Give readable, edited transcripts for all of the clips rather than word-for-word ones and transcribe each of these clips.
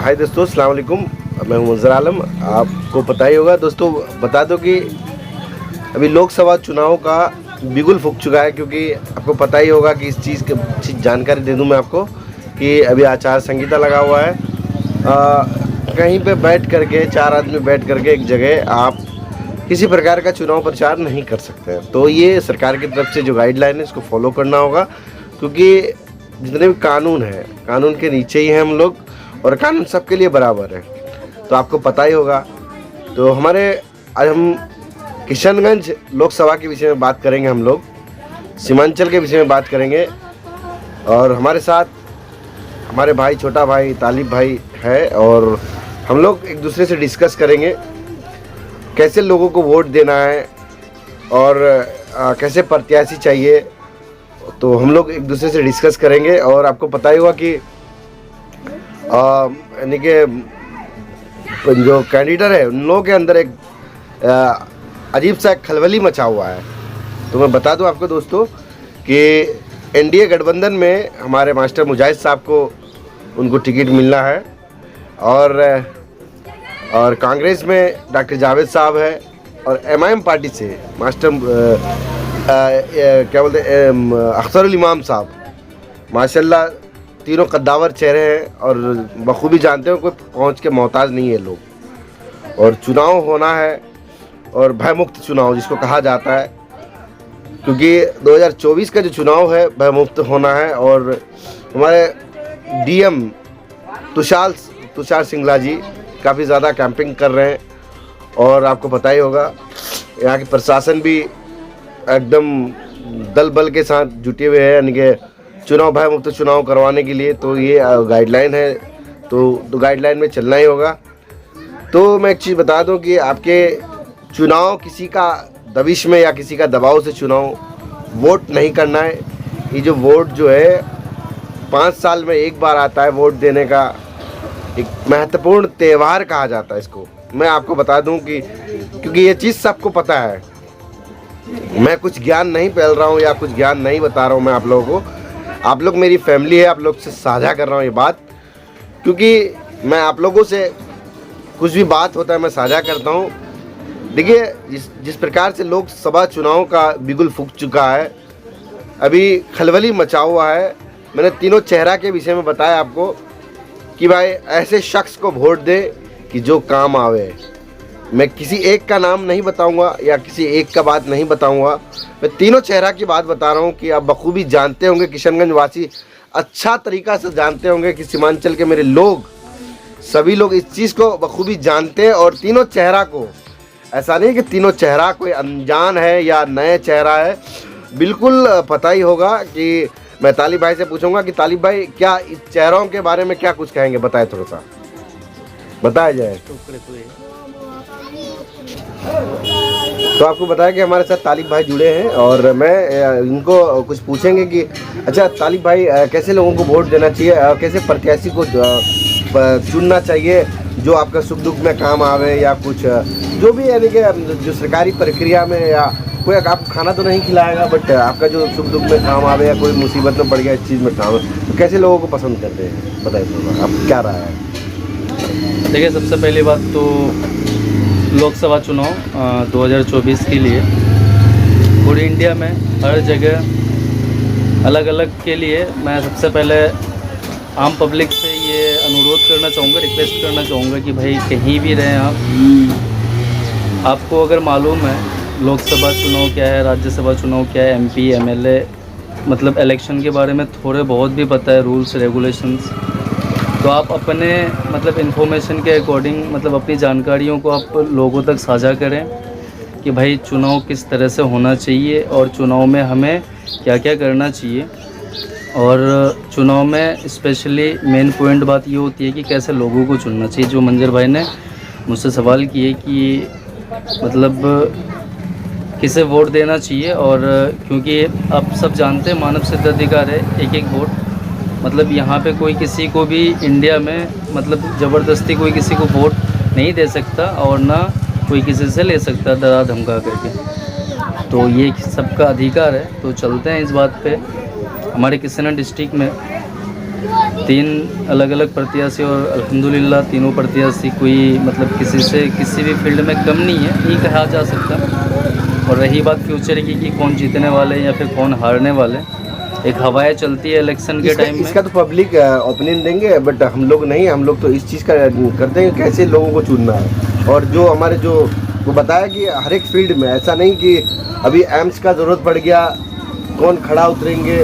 हाय दोस्तों, अस्सलाम वालेकुम। मैं हूं मंजर आलम। आपको पता ही होगा दोस्तों, बता दो कि अभी लोकसभा चुनाव का बिगुल फूक चुका है, क्योंकि आपको पता ही होगा कि इस चीज़ की जानकारी दे दूं मैं आपको कि अभी आचार संहिता लगा हुआ है। कहीं पे बैठ करके 4 आदमी बैठ करके एक जगह आप किसी प्रकार का चुनाव प्रचार नहीं कर सकते हैं। तो ये सरकार की तरफ से जो गाइडलाइन है इसको फॉलो करना होगा, क्योंकि जितने भी कानून हैं, कानून के नीचे ही हैं हम लोग, और कानून सबके लिए बराबर है। तो आपको पता ही होगा। तो आज हम किशनगंज लोकसभा के विषय में बात करेंगे, हम लोग सीमांचल के विषय में बात करेंगे, और हमारे साथ हमारे भाई, छोटा भाई तालिब भाई है, और हम लोग एक दूसरे से डिस्कस करेंगे कैसे लोगों को वोट देना है और कैसे प्रत्याशी चाहिए। तो हम लोग एक दूसरे से डिस्कस करेंगे, और आपको पता ही होगा कि यानी कि जो कैंडिडेट है उन लोगों के अंदर एक अजीब सा खलबली मचा हुआ है। तो मैं बता दूं आपको दोस्तों कि एनडीए गठबंधन में हमारे मास्टर मुजाहिद साहब को उनको टिकट मिलना है, और कांग्रेस में डॉक्टर जावेद साहब है, और एमआईएम पार्टी से मास्टर क्या बोलते हैं अख्तरुल इमाम साहब। माशाल्लाह तीनों कद्दावर चेहरे हैं, और बखूबी जानते हो कोई पहुंच के मोहताज नहीं है लोग। और चुनाव होना है, और भयमुक्त चुनाव जिसको कहा जाता है, क्योंकि 2024 का जो चुनाव है भयमुक्त होना है। और हमारे डीएम तुषार सिंगला जी काफ़ी ज़्यादा कैंपिंग कर रहे हैं, और आपको पता ही होगा यहाँ की प्रशासन भी एकदम दल बल के साथ जुटे हुए हैं, यानी कि चुनाव भय मुक्त चुनाव करवाने के लिए। तो ये गाइडलाइन है, तो गाइडलाइन में चलना ही होगा। तो मैं एक चीज़ बता दूं कि आपके चुनाव किसी का दबिश में या किसी का दबाव से चुनाव वोट नहीं करना है। ये जो वोट जो है 5 साल में एक बार आता है, वोट देने का एक महत्वपूर्ण त्यौहार कहा जाता है इसको। मैं आपको बता दूं कि क्योंकि ये चीज़ सबको पता है, मैं कुछ ज्ञान नहीं फैल रहा हूँ या कुछ ज्ञान नहीं बता रहा हूँ मैं आप लोगों को। आप लोग मेरी फैमिली है, आप लोग से साझा कर रहा हूँ ये बात, क्योंकि मैं आप लोगों से कुछ भी बात होता है मैं साझा करता हूँ। देखिए, जिस प्रकार से लोकसभा चुनाव का बिगुल फूक चुका है, अभी खलबली मचा हुआ है। मैंने तीनों चेहरा के विषय में बताया आपको कि भाई ऐसे शख्स को वोट दे कि जो काम आवे। मैं किसी एक का नाम नहीं बताऊंगा या किसी एक का बात नहीं बताऊंगा, मैं तीनों चेहरा की बात बता रहा हूं कि आप बखूबी जानते होंगे, किशनगंज वासी अच्छा तरीक़ा से जानते होंगे कि सीमांचल के मेरे लोग, सभी लोग इस चीज़ को बखूबी जानते हैं। और तीनों चेहरा को, ऐसा नहीं कि तीनों चेहरा कोई अनजान है या नए चेहरा है, बिल्कुल पता ही होगा। कि मैं तालिब भाई से पूछूंगा कि तालिब भाई क्या इस चेहरों के बारे में क्या कुछ कहेंगे, बताए, थोड़ा सा बताया जाए। तो आपको बताया कि हमारे साथ तालिब भाई जुड़े हैं, और मैं इनको कुछ पूछेंगे कि अच्छा तालिब भाई, कैसे लोगों को वोट देना चाहिए, कैसे प्रत्याशी को चुनना चाहिए जो आपका सुख दुख में काम आवे, या कुछ जो भी, यानी कि जो सरकारी प्रक्रिया में, या कोई आप खाना तो नहीं खिलाएगा बट आपका जो सुख दुख में काम आवे, या कोई मुसीबत में पड़ गया इस चीज़ में काम है, तो कैसे लोगों को पसंद करते हैं, बताइए थोड़ा, आप क्या रहा है। देखिए, सबसे पहली बात तो लोकसभा चुनाव 2024 के लिए पूरी इंडिया में हर जगह अलग अलग के लिए मैं सबसे पहले आम पब्लिक से ये अनुरोध करना चाहूँगा, रिक्वेस्ट करना चाहूँगा कि भाई कहीं भी रहें आप, आपको अगर मालूम है लोकसभा चुनाव क्या है, राज्यसभा चुनाव क्या है, एमपी एमएलए मतलब इलेक्शन के बारे में थोड़े बहुत भी पता है, रूल्स रेगुलेशंस, तो आप अपने मतलब इन्फॉर्मेशन के अकॉर्डिंग मतलब अपनी जानकारियों को आप लोगों तक साझा करें कि भाई चुनाव किस तरह से होना चाहिए और चुनाव में हमें क्या क्या करना चाहिए। और चुनाव में स्पेशली मेन पॉइंट बात ये होती है कि कैसे लोगों को चुनना चाहिए। जो मंजर भाई ने मुझसे सवाल किए कि मतलब किसे वोट देना चाहिए, और क्योंकि आप सब जानते हैं मानव सिद्ध अधिकार है एक एक वोट, मतलब यहाँ पे कोई किसी को भी इंडिया में मतलब ज़बरदस्ती कोई किसी को वोट नहीं दे सकता, और ना कोई किसी से ले सकता डरा धमका करके। तो ये सबका अधिकार है। तो चलते हैं इस बात पे। हमारे किशनगंज डिस्ट्रिक्ट में 3 अलग अलग प्रत्याशी और अल्हम्दुलिल्लाह तीनों प्रत्याशी कोई मतलब किसी से किसी भी फील्ड में कम नहीं है, ये कहा जा सकता। और रही बात फ्यूचर की कि कौन जीतने वाले या फिर कौन हारने वाले, एक हवाएं चलती है इलेक्शन के टाइम में। इसका तो पब्लिक ओपिनियन देंगे, बट हम लोग नहीं, हम लोग तो इस चीज़ का करते हैं कैसे लोगों को चुनना है। और जो हमारे जो वो बताया कि हर एक फील्ड में ऐसा नहीं कि अभी एम्स का ज़रूरत पड़ गया कौन खड़ा उतरेंगे।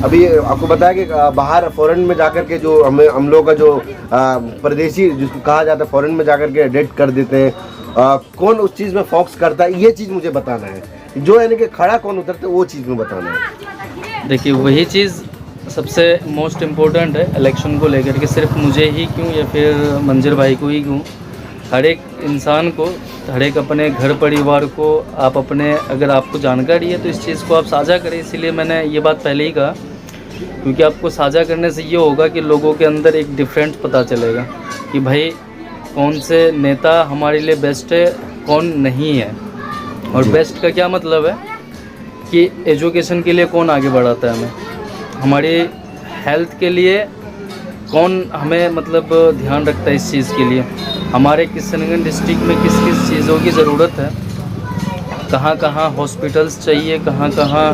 अभी आपको बताया कि बाहर फॉरेन में जाकर के जो हम लोग का जो परदेशी जिसको कहा जाता है फॉरेन में जाकर के डेट कर देते हैं, कौन उस चीज़ में फोकस करता है, ये चीज़ मुझे बताना है। जो यानी कि खड़ा कौन उतरता है वो चीज़ में बताना है। देखिए वही चीज़ सबसे मोस्ट इम्पोर्टेंट है इलेक्शन को लेकर के। सिर्फ मुझे ही क्यों या फिर मंजर भाई को ही क्यों, हर एक इंसान को, हर एक अपने घर परिवार को आप अपने अगर आपको जानकारी है तो इस चीज़ को आप साझा करें। इसीलिए मैंने ये बात पहले ही कहा, क्योंकि आपको साझा करने से ये होगा कि लोगों के अंदर एक डिफरेंस पता चलेगा कि भाई कौन से नेता हमारे लिए बेस्ट है कौन नहीं है। और बेस्ट का क्या मतलब है कि एजुकेशन के लिए कौन आगे बढ़ाता है हमें, हमारी हेल्थ के लिए कौन हमें मतलब ध्यान रखता है इस चीज़ के लिए, हमारे किशनगंज डिस्ट्रिक्ट में किस किस चीज़ों की ज़रूरत है, कहाँ कहाँ हॉस्पिटल्स चाहिए, कहाँ कहाँ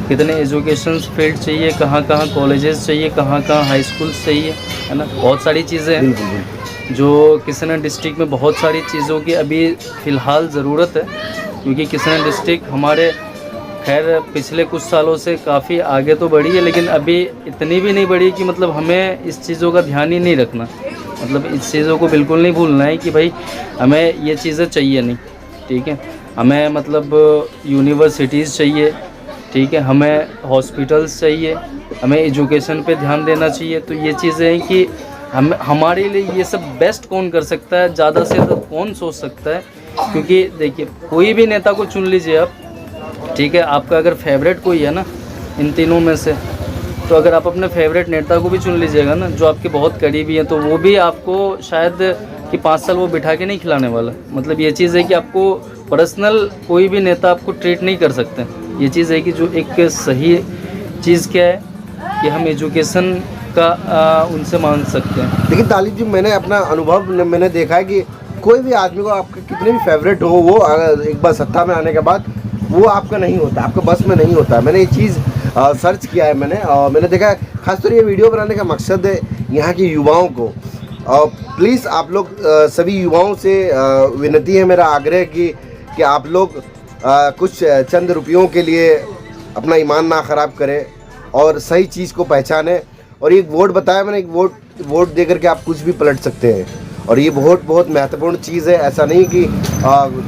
कितने एजुकेशन फील्ड चाहिए, कहाँ कहाँ कॉलेजेस चाहिए, कहाँ कहाँ हाई स्कूल्स चाहिए, है ना। बहुत सारी चीज़ें हैं जो किशनगंज डिस्ट्रिक्ट में बहुत सारी चीज़ों की अभी फ़िलहाल ज़रूरत है। क्योंकि किशनगंज डिस्ट्रिक्ट हमारे खैर पिछले कुछ सालों से काफ़ी आगे तो बढ़ी है, लेकिन अभी इतनी भी नहीं बढ़ी कि मतलब हमें इस चीज़ों का ध्यान ही नहीं रखना, मतलब इस चीज़ों को बिल्कुल नहीं भूलना है कि भाई हमें ये चीज़ें चाहिए नहीं, ठीक है। हमें मतलब यूनिवर्सिटीज़ चाहिए, ठीक है, हमें हॉस्पिटल्स चाहिए, हमें एजुकेशन पे ध्यान देना चाहिए। तो ये चीज़ें हैं कि हमारे लिए ये सब बेस्ट कौन कर सकता है, ज़्यादा से ज़्यादा कौन सोच सकता है। क्योंकि देखिए कोई भी नेता को चुन लीजिए आप, ठीक है, आपका अगर फेवरेट कोई है ना इन तीनों में से, तो अगर आप अपने फेवरेट नेता को भी चुन लीजिएगा ना जो आपके बहुत करीबी हैं, तो वो भी आपको शायद कि 5 साल वो बिठा के नहीं खिलाने वाला। मतलब ये चीज़ है कि आपको पर्सनल कोई भी नेता आपको ट्रीट नहीं कर सकते। ये चीज़ है कि जो एक सही चीज़ क्या है कि हम एजुकेशन का उनसे मांग सकते हैं। लेकिन तालिब जी मैंने अपना अनुभव मैंने देखा है कि कोई भी आदमी को आपके कितने भी फेवरेट हो, वो अगर एक बार सत्ता में आने के बाद वो आपका नहीं होता, आपका बस में नहीं होता। मैंने ये चीज़ सर्च किया है मैंने, और मैंने देखा है। खासतौर ये वीडियो बनाने का मकसद है यहाँ के युवाओं को, और प्लीज़ आप लोग सभी युवाओं से विनती है, मेरा आग्रह कि आप लोग कुछ चंद रुपयों के लिए अपना ईमान ना ख़राब करें और सही चीज़ को पहचानें। और एक वोट बताया मैंने, एक वोट दे करके आप कुछ भी पलट सकते हैं, और ये वोट बहुत महत्वपूर्ण चीज़ है। ऐसा नहीं कि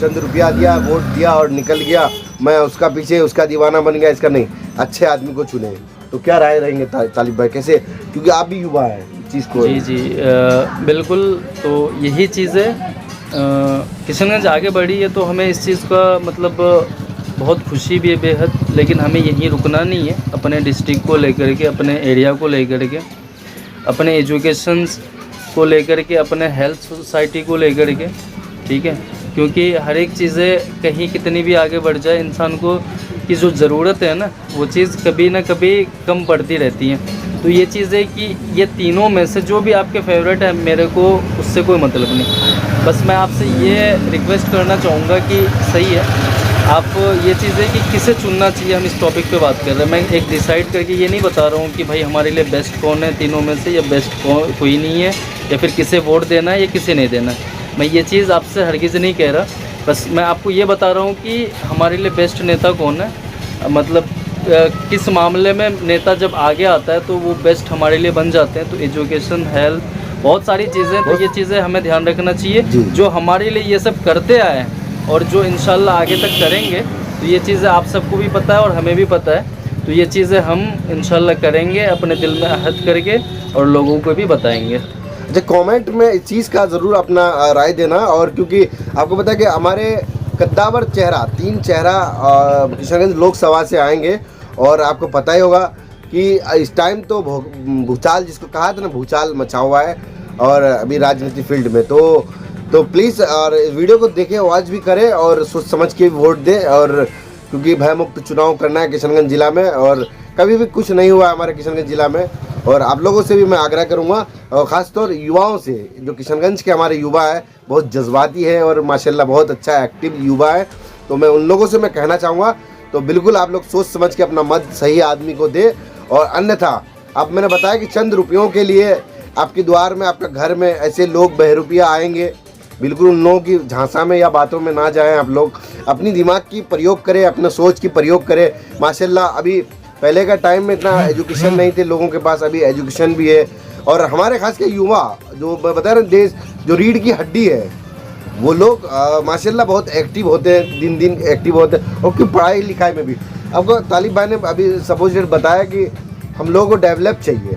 चंद रुपया दिया, वोट दिया और निकल गया, मैं उसका पीछे उसका दीवाना बन गया, इसका नहीं। अच्छे आदमी को चुने। तो क्या राय रहेंगे तालिब भाई, कैसे, क्योंकि आप भी युवा हैं चीज़ को। जी बिल्कुल, तो यही चीज़ है। किशनगंज आगे बढ़ी है तो हमें इस चीज़ का मतलब बहुत खुशी भी है बेहद, लेकिन हमें यहीं रुकना नहीं है। अपने डिस्ट्रिक्ट को लेकर के, अपने एरिया को लेकर के, अपने एजुकेशंस को लेकर के, अपने हेल्थ सोसाइटी को लेकर के, ठीक है। क्योंकि हर एक चीज़ें कहीं कितनी भी आगे बढ़ जाए, इंसान को की जो ज़रूरत है ना वो चीज़ कभी ना कभी कम पड़ती रहती है। तो ये चीज़ है कि ये तीनों में से जो भी आपके फेवरेट है, मेरे को उससे कोई मतलब नहीं। बस मैं आपसे ये रिक्वेस्ट करना चाहूँगा कि सही है, आप ये चीज़ है कि किसे चुनना चाहिए, हम इस टॉपिक पे बात कर रहे हैं। मैं एक डिसाइड करके ये नहीं बता रहा हूँ कि भाई हमारे लिए बेस्ट कौन है तीनों में से, या बेस्ट कोई नहीं है, या फिर किसे वोट देना है या किसे नहीं देना है। मैं ये चीज़ आपसे हरगिज़ नहीं कह रहा, बस मैं आपको ये बता रहा हूँ कि हमारे लिए बेस्ट नेता कौन है, मतलब किस मामले में नेता जब आगे आता है तो वो बेस्ट हमारे लिए बन जाते हैं। तो एजुकेशन, हेल्थ, बहुत सारी चीज़ें, तो ये चीज़ें हमें ध्यान रखना चाहिए जो हमारे लिए ये सब करते आए हैं और जो इंशाल्लाह आगे तक करेंगे। तो ये चीज़ें आप सबको भी पता है और हमें भी पता है। तो ये चीज़ें हम इंशाल्लाह करेंगे अपने दिल में अहद करके, और लोगों को भी बताएंगे। अच्छा, कमेंट में इस चीज़ का ज़रूर अपना राय देना। और क्योंकि आपको पता है कि हमारे कद्दावर चेहरा, 3 चेहरा किशनगंज लोकसभा से आएंगे, और आपको पता ही होगा कि इस टाइम तो भूचाल, जिसको कहा था ना, भूचाल मचा हुआ है और अभी राजनीति फील्ड में। तो प्लीज़ और वीडियो को देखें, वॉच भी करें और सोच समझ के वोट दें। और क्योंकि भयमुक्त चुनाव करना है किशनगंज ज़िला में, और कभी भी कुछ नहीं हुआ हमारे किशनगंज ज़िला में, और आप लोगों से भी मैं आग्रह करूँगा, और ख़ासतौर युवाओं से, जो किशनगंज के हमारे युवा है बहुत जज्बाती है और माशाल्लाह बहुत अच्छा एक्टिव युवा है, तो मैं उन लोगों से मैं कहना चाहूँगा तो बिल्कुल आप लोग सोच समझ के अपना मत सही आदमी को दे। और अन्यथा अब मैंने बताया कि चंद रुपयों के लिए आपके द्वार में, आपका घर में ऐसे लोग बहरूपिया आएंगे, बिल्कुल उन लोगों की झांसा में या बातों में ना जाएं। आप लोग अपनी दिमाग की प्रयोग करें, अपने सोच की प्रयोग करें। माशाल्लाह अभी पहले का टाइम में इतना एजुकेशन नहीं थे लोगों के पास, अभी एजुकेशन भी है। और हमारे खास के युवा जो बता रहे देश जो रीढ़ की हड्डी है, वो लोग माशाल्लाह बहुत एक्टिव होते हैं, दिन दिन एक्टिव होते हैं। और क्यों पढ़ाई लिखाई में भी आपको तालिब भाई ने अभी सपोज बताया कि हम लोगों को डेवलप चाहिए,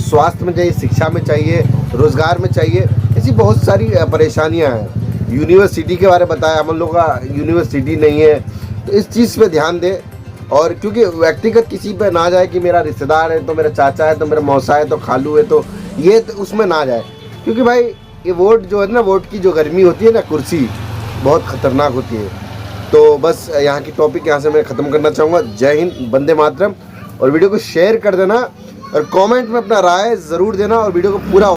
स्वास्थ्य में चाहिए, शिक्षा में चाहिए, रोज़गार में चाहिए, ऐसी बहुत सारी परेशानियां हैं। यूनिवर्सिटी के बारे में बताया, हम लोग का यूनिवर्सिटी नहीं है, तो इस चीज़ पे ध्यान दें। और क्योंकि व्यक्तिगत किसी पे ना जाए कि मेरा रिश्तेदार है तो मेरा चाचा है तो मेरा मौसा है तो खालू है, तो ये तो उसमें ना जाए। क्योंकि भाई ये वोट जो है ना, वोट की जो गर्मी होती है ना, कुर्सी बहुत ख़तरनाक होती है। तो बस यहाँ की टॉपिक यहाँ से मैं ख़त्म करना चाहूँगा। जय हिंद, वंदे मातरम। और वीडियो को शेयर कर देना और कमेंट में अपना राय ज़रूर देना और वीडियो को पूरा